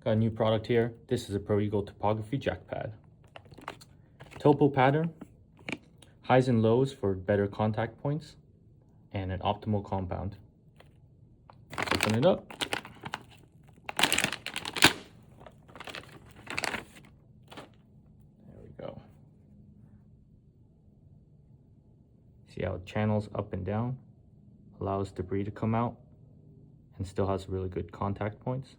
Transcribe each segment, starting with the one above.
Got a new product here. This is a Pro Eagle Topography jack pad. Topo pattern, highs and lows for better contact points, and an optimal compound. Open it up. There we go. See how it channels up and down, allows debris to come out, and still has really good contact points.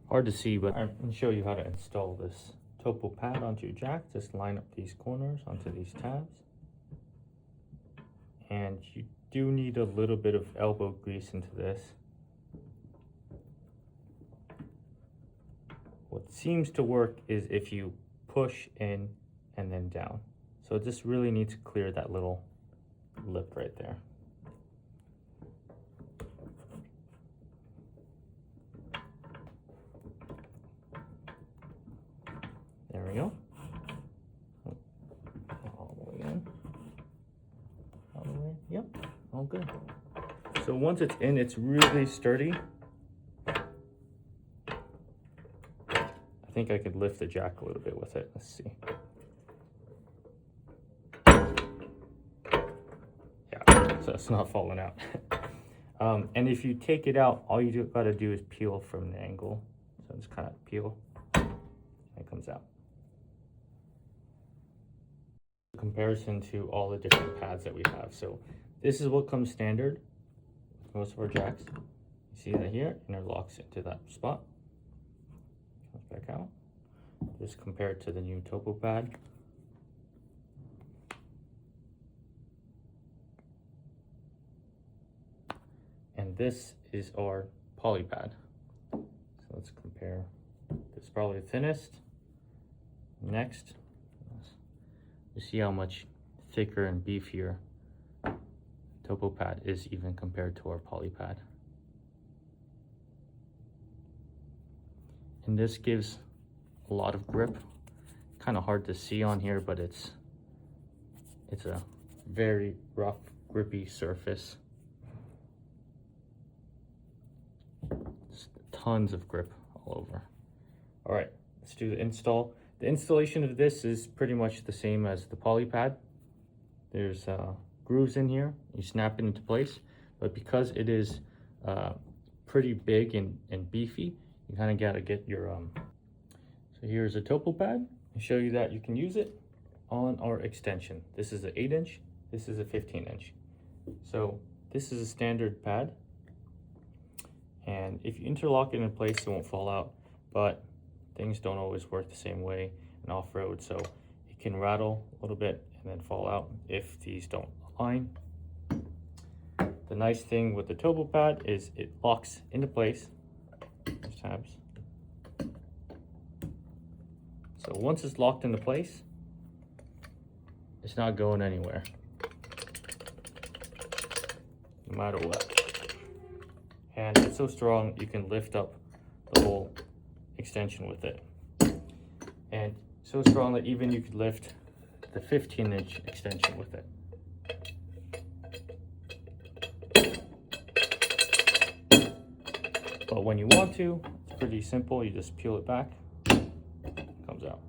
Hard to see, but I'm going to show you how to install this topo pad onto your jack. Just line up these corners onto these tabs. And you do need a little bit of elbow grease into this. What seems to work is if you push in and then down. So it just really needs to clear that little lip right there. There we go. All the way in. All the way. Yep. All good. So once it's in, it's really sturdy. I think I could lift the jack a little bit with it. Let's see. Yeah, so it's not falling out. And if you take it out, all you gotta do is peel from the angle. So just kind of peel, and it comes out. Comparison to all the different pads that we have. So this is what comes standard with most of our jacks. You see that here, interlocks into that spot, comes back out. Just compared to the new topo pad. And this is our poly pad. So let's compare. This is probably the thinnest. Next, you see how much thicker and beefier topo pad is even compared to our poly pad. And this gives a lot of grip. Kind of hard to see on here, but it's a very rough, grippy surface. Just tons of grip all over. All right, let's do the install. The installation of this is pretty much the same as the poly pad. There's grooves in here. You snap it into place, but because it is pretty big and beefy, you kind of got to get your So here's a topo pad. I'll show you that you can use it on our extension. This is an 8-inch. This is a 15-inch. So this is a standard pad, and if you interlock it in place, it won't fall out. But things don't always work the same way in off-road, so it can rattle a little bit and then fall out if these don't align. The nice thing with the topo pad is it locks into place. There's tabs. So once it's locked into place, it's not going anywhere, no matter what. And it's so strong you can lift up the whole extension with it. And so strong that even you could lift the 15-inch extension with it. But when you want to, it's pretty simple. You just peel it back, it comes out.